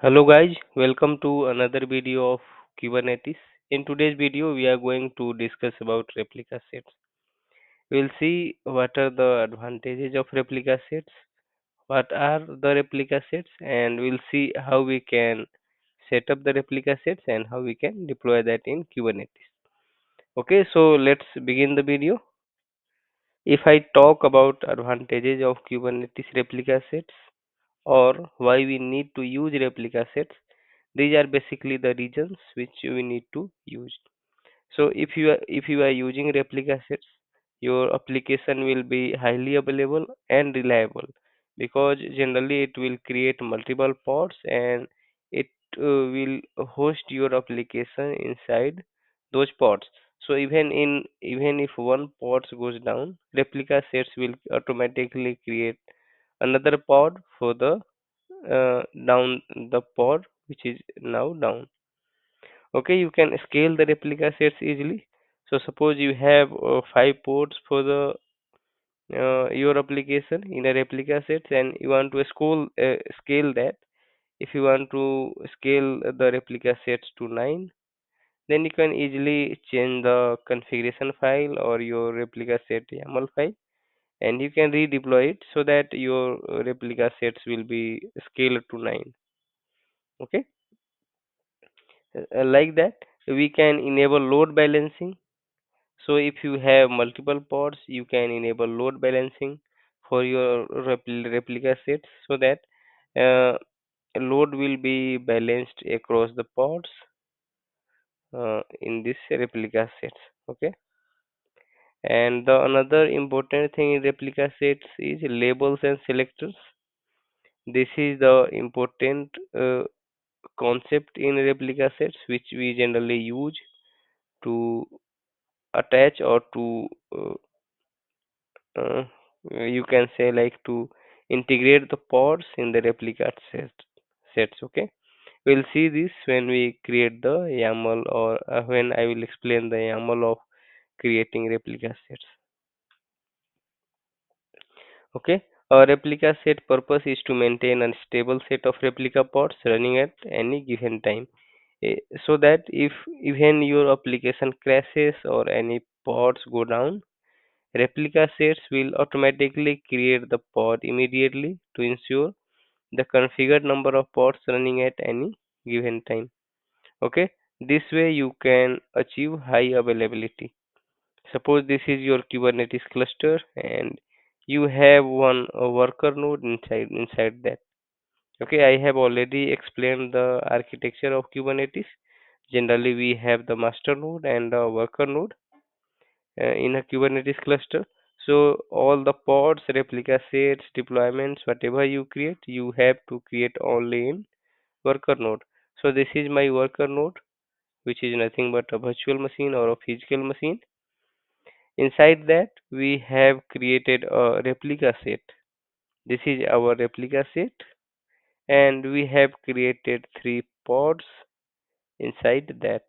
Hello guys, welcome to another video of Kubernetes. In today's video, we are going to discuss about replica sets. We'll see what are the advantages of replica sets, what are the replica sets, and we'll see how we can set up the replica sets and how we can deploy that in Kubernetes. Okay, so let's begin the video. If I talk about advantages of Kubernetes replica sets, or why we need to use replica sets, these are basically the reasons which we need to use. So if you are using replica sets, your application will be highly available and reliable, because generally it will create multiple pods and it will host your application inside those pods. So even if one pod goes down, replica sets will automatically create another pod for the down the pod which is now down. Okay, you can scale the replica sets easily. So suppose you have five pods for the your application in a replica sets, and you want to scale that. If you want to scale the replica sets to 9, then you can easily change the configuration file or your replica set YAML file, and you can redeploy it so that your replica sets will be scaled to 9. Okay. Like that, we can enable load balancing. So if you have multiple pods, you can enable load balancing for your replica sets, so that uh, load will be balanced across the pods in this replica sets. Okay. And the another important thing in replica sets is labels and selectors. This is the important concept in replica sets which we generally use to attach or to uh, you can say like to integrate the pods in the sets. Okay, we'll see this when we create the YAML, or when I will explain the YAML of creating replica sets. Okay, a replica set purpose is to maintain a stable set of replica pods running at any given time. So that if even your application crashes or any pods go down, replica sets will automatically create the pod immediately to ensure the configured number of pods running at any given time. Okay, this way you can achieve high availability. Suppose this is your Kubernetes cluster and you have one worker node inside that. Okay, I have already explained the architecture of Kubernetes. Generally, we have the master node and the worker node in a Kubernetes cluster. So all the pods, replica sets, deployments, whatever you create, you have to create only in worker node. So this is my worker node, which is nothing but a virtual machine or a physical machine. Inside that, we have created a replica set. This is our replica set, and we have created three pods inside that.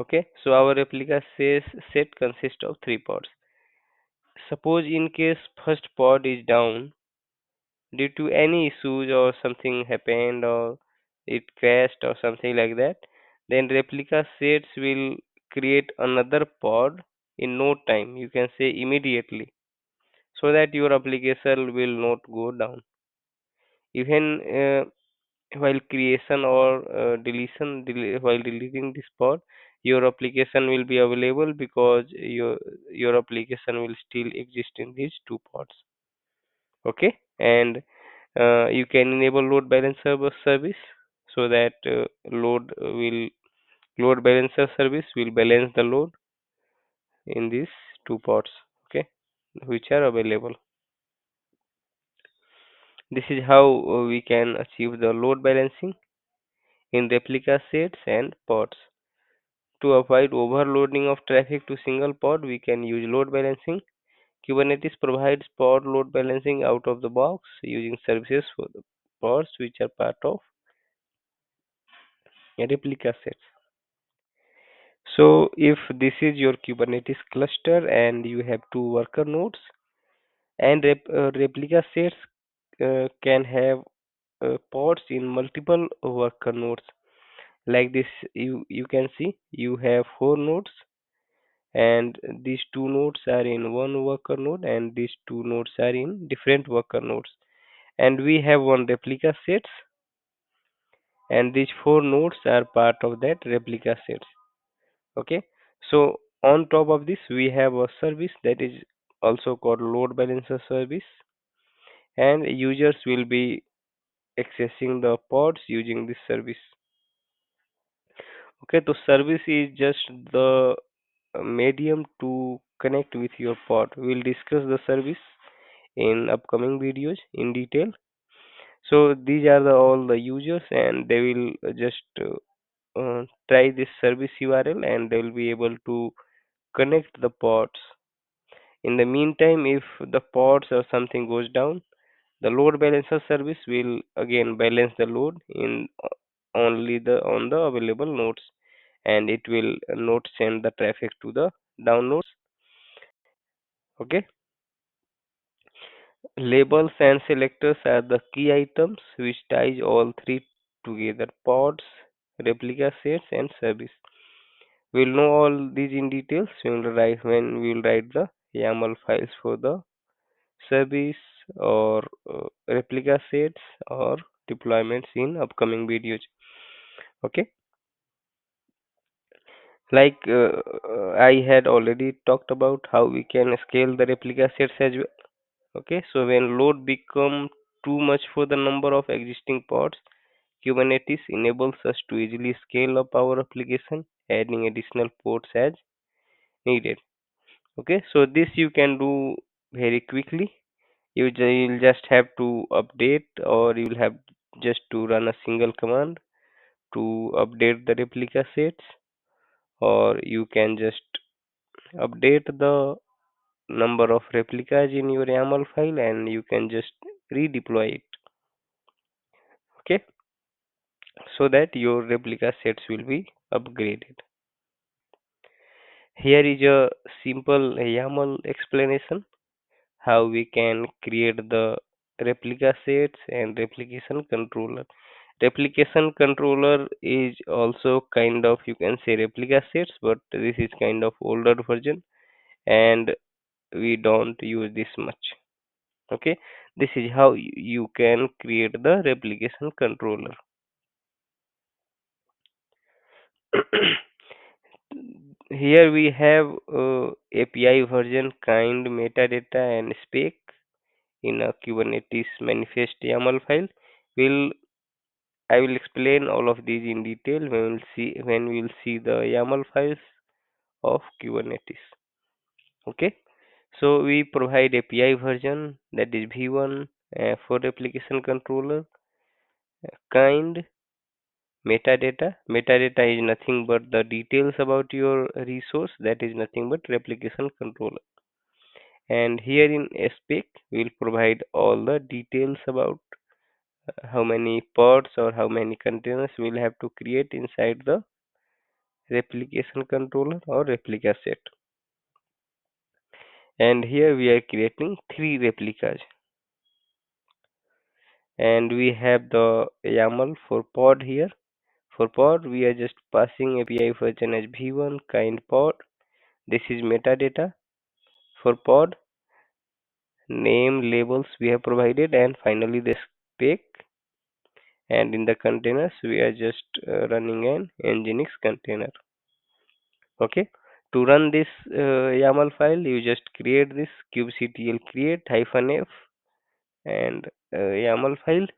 Okay, so our set consists of three pods. Suppose in case first pod is down due to any issues or something happened or it crashed or something like that, then replica sets will create another pod in no time. You can say immediately, so that your application will not go down. Even while creation or while deleting this pod, your application will be available, because your application will still exist in these two pods. Okay, and you can enable load balancer service, so that load balancer service will balance the load in these two pods. Okay, which are available. This is how we can achieve the load balancing in replica sets and pods. To avoid overloading of traffic to single pod, we can use load balancing. Kubernetes provides pod load balancing out of the box using services for the pods which are part of a replica sets. So if this is your Kubernetes cluster and you have two worker nodes, and replica sets can have pods in multiple worker nodes. Like this, you can see you have 4 nodes, and these 2 nodes are in one worker node, and these 2 nodes are in different worker nodes. And we have one replica sets, and these 4 nodes are part of that replica sets. Okay, so on top of this, we have a service that is also called load balancer service, and users will be accessing the pods using this service. Okay, so service is just the medium to connect with your pod. We'll discuss the service in upcoming videos in detail. So these are all the users, and they will try this service URL, and they will be able to connect the pods. In the meantime, if the pods or something goes down, the load balancer service will again balance the load in only the on the available nodes, and it will not send the traffic to the down nodes. Okay, labels and selectors are the key items which ties all three together: pods, replica sets, and service. We'll know all these in details when we will write the YAML files for the service or replica sets or deployments in upcoming videos. Okay, like I had already talked about how we can scale the replica sets as well. Okay, so when load become too much for the number of existing pods, Kubernetes enables us to easily scale up our application, adding additional ports as needed. Okay, so this you can do very quickly. You'll just have to update, or you'll have just to run a single command to update the replica sets, or you can just update the number of replicas in your YAML file, and you can just redeploy it. Okay, so that your replica sets will be upgraded. Here is a simple YAML explanation how we can create the replica sets and replication controller. Replication controller is also kind of, you can say, replica sets, but this is kind of older version, and we don't use this much. Okay, this is how you can create the replication controller. Here we have API version, kind, metadata, and spec in a Kubernetes manifest YAML file. Will I will explain all of these in detail when we will see the YAML files of Kubernetes. Okay, so we provide API version, that is v1, for replication controller, kind, metadata is nothing but the details about your resource, that is nothing but replication controller. And here in spec we'll provide all the details about how many pods or how many containers we'll have to create inside the replication controller or replica set. And here we are creating 3 replicas, and we have the YAML for pod here. For pod, we are just passing API version as v1 kind pod. This is metadata for pod, name, labels we have provided, and finally the spec. And in the containers, we are just running an nginx container. Okay, to run this YAML file, you just create this kubectl create -f and YAML file.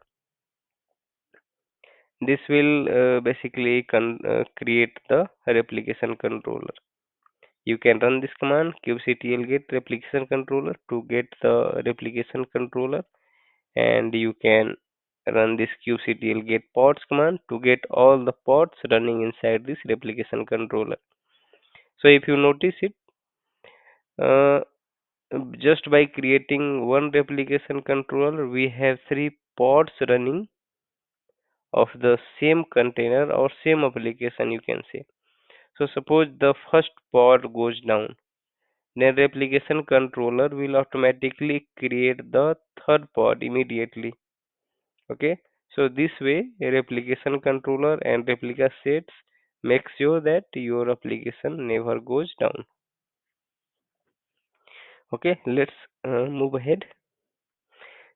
This will basically create the replication controller. You can run this command kubectl get replication controller to get the replication controller, and you can run this kubectl get pods command to get all the pods running inside this replication controller. So if you notice it, uh, just by creating one replication controller, we have 3 pods running of the same container or same application, you can say. So suppose the first pod goes down, then replication controller will automatically create the third pod immediately. Okay, So this way, a replication controller and replica sets make sure that your application never goes down. Okay, let's move ahead.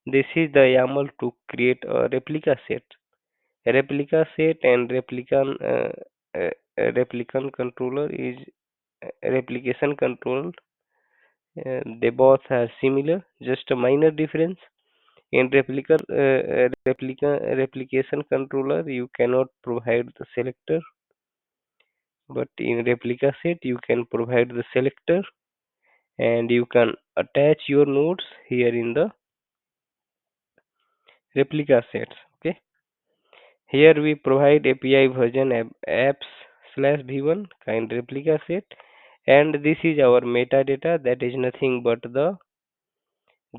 This is the YAML to create a replica set. A replica set and replican controller is replication control. They both are similar, just a minor difference. In replication controller, you cannot provide the selector, but in replica set, you can provide the selector and you can attach your nodes here in the replica sets. Okay, here we provide API version apps slash v1 kind replica set, and this is our metadata, that is nothing but the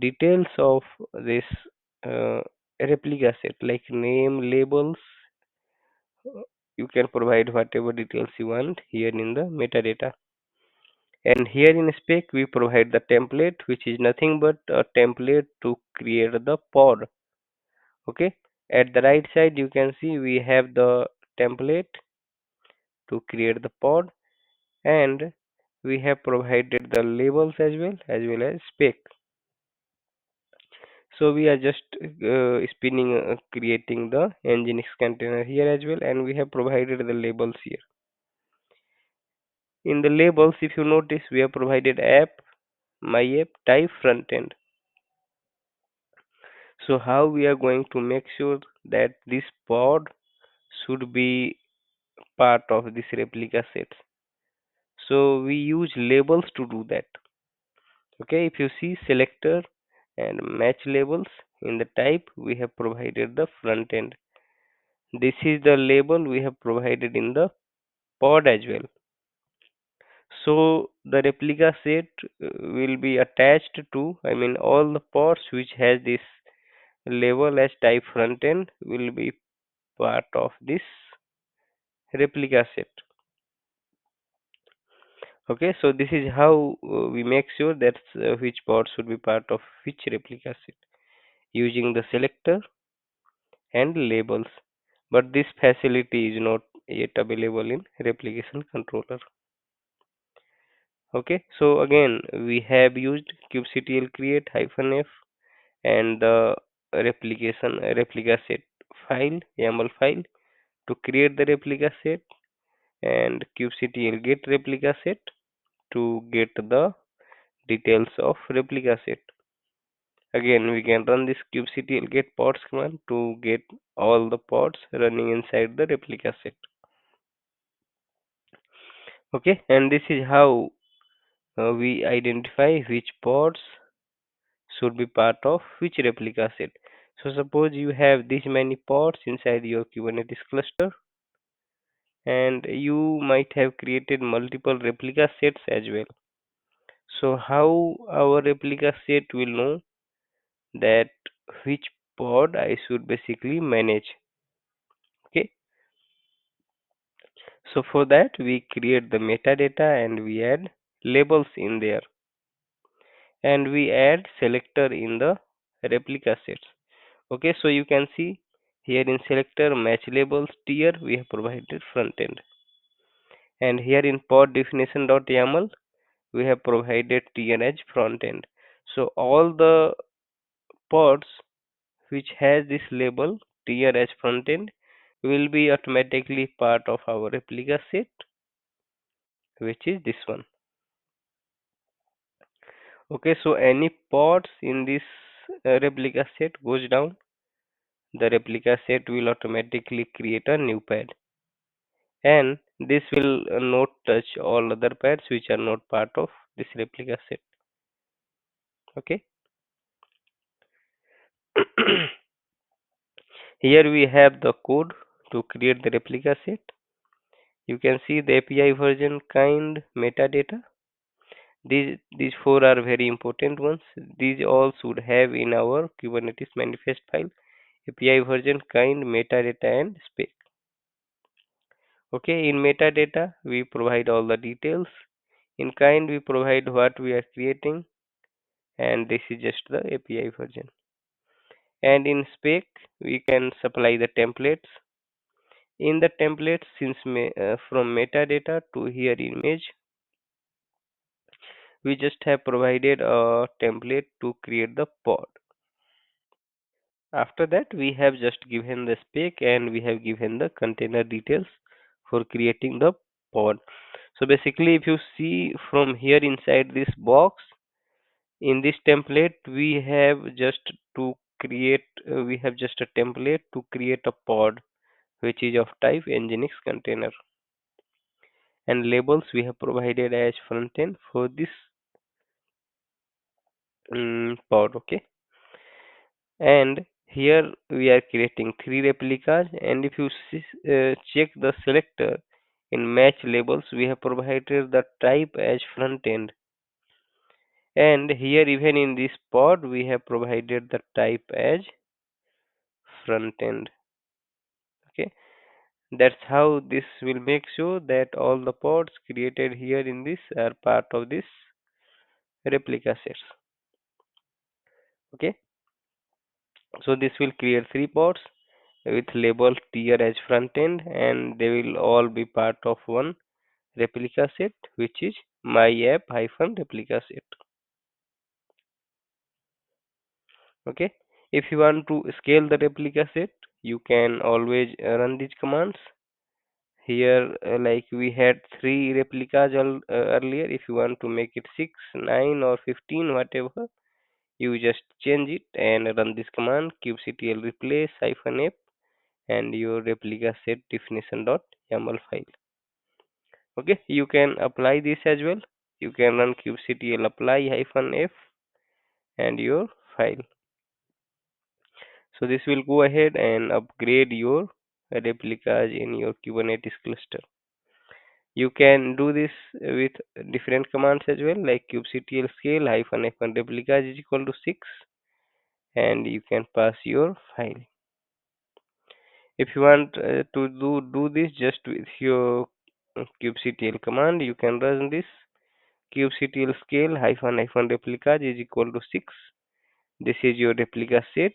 details of this uh, replica set like name, labels. You can provide whatever details you want here in the metadata. And here in spec we provide the template, which is nothing but a template to create the pod. Okay, at the right side you can see we have the template to create the pod, and we have provided the labels as well as spec. So we are just spinning creating the nginx container here as well, and we have provided the labels here. In the labels, if you notice, we have provided app, my app, type, front end. So how we are going to make sure that this pod should be part of this replica set? So we use labels to do that. Okay, if you see selector and match labels, in the type we have provided the front end. This is the label we have provided in the pod as well. So the replica set will be attached to, I mean, all the pods which has this label as type front end will be part of this replica set. Okay, so this is how we make sure that which pod should be part of which replica set using the selector and labels. But this facility is not yet available in replication controller. Okay, so again we have used kubectl create -f and the replica set file, YAML file, to create the replica set, and kubectl get replica set to get the details of replica set. Again, we can run this kubectl get pods command to get all the pods running inside the replica set. Okay, and this is how we identify which pods should be part of which replica set. So suppose you have this many pods inside your Kubernetes cluster, and you might have created multiple replica sets as well. So how our replica set will know that which pod I should basically manage? Okay, so for that we create the metadata and we add labels in there, and we add selector in the replica sets. Okay, so you can see here in selector match labels tier we have provided front end, and here in pod definition.yaml we have provided tier as front end. So all the pods which has this label tier as front end will be automatically part of our replica set, which is this one. Okay, so any pods in this replica set goes down, the replica set will automatically create a new pad, and this will not touch all other pads which are not part of this replica set. Okay. Here we have the code to create the replica set. You can see the API version, kind, metadata. These four are very important ones. These all should have in our Kubernetes manifest file: API version, kind, metadata, and spec. Okay, in metadata we provide all the details. In kind we provide what we are creating, and this is just the API version. And in spec we can supply the templates. In the templates, since from metadata to here image, we just have provided a template to create the pod. After that, we have just given the spec and we have given the container details for creating the pod. So basically, if you see from here inside this box, in this template, we have just a template to create a pod which is of type nginx container, and labels we have provided as front end for this pod. Okay, and here we are creating three replicas, and if you check the selector in match labels, we have provided the type as front end, and here even in this pod we have provided the type as front end. Okay, that's how this will make sure that all the pods created here in this are part of this replica sets. Okay, so this will create three pods with label tier as front end, and they will all be part of one replica set, which is my app hyphen replica set. Okay, if you want to scale the replica set, you can always run these commands. Here, like we had three replicas earlier. If you want to make it 6, 9, or 15, whatever, you just change it and run this command kubectl replace hyphen app and your replica set definition.yaml file. Okay, you can apply this as well. You can run kubectl apply hyphen f and your file. So this will go ahead and upgrade your replicas in your Kubernetes cluster. You can do this with different commands as well, like kubectl scale hyphen hyphen replicas is equal to 6, and you can pass your file. If you want to do this just with your kubectl command, you can run this kubectl scale hyphen hyphen replicas is equal to 6. This is your replica set,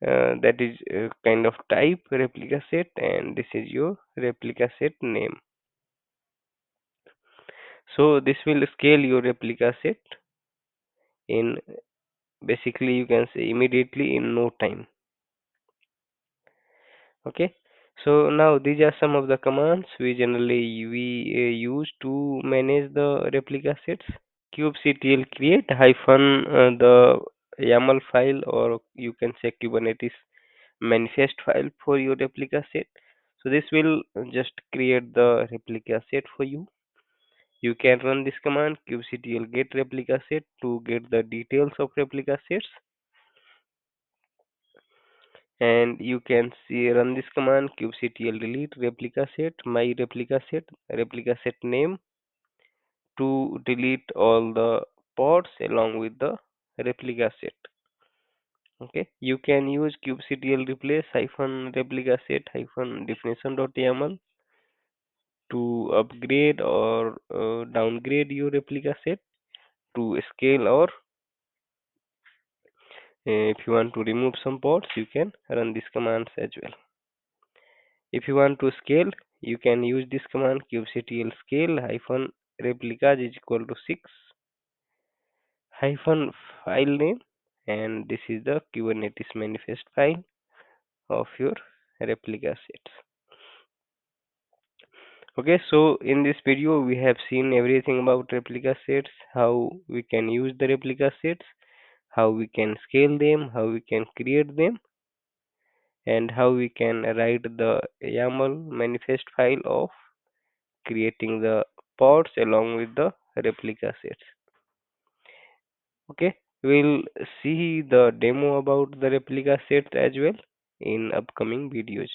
that is kind of type replica set, and this is your replica set name. So this will scale your replica set in, basically you can say, immediately in no time. Okay, so now these are some of the commands we use to manage the replica sets. Kubectl create hyphen the YAML file, or you can say Kubernetes manifest file for your replica set. So this will just create the replica set for you. You can run this command kubectl get replica set to get the details of replica sets, and you can see run this command kubectl delete replica set my replica set name to delete all the pods along with the replica set. Okay, you can use kubectl replace hyphen replica set hyphen definition.yaml to upgrade or downgrade your replica set to scale, or if you want to remove some pods, you can run these commands as well. If you want to scale, you can use this command kubectl scale hyphen replicas is equal to 6 hyphen file name, and this is the Kubernetes manifest file of your replica sets. Okay, so in this video we have seen everything about replica sets, how we can use the replica sets, how we can scale them, how we can create them, and how we can write the YAML manifest file of creating the pods along with the replica sets. Okay, we'll see the demo about the replica sets as well in upcoming videos.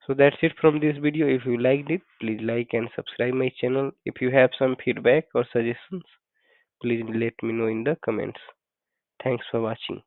So that's it from this video. If you liked it, please like and subscribe my channel. If you have some feedback or suggestions, please let me know in the comments. Thanks for watching.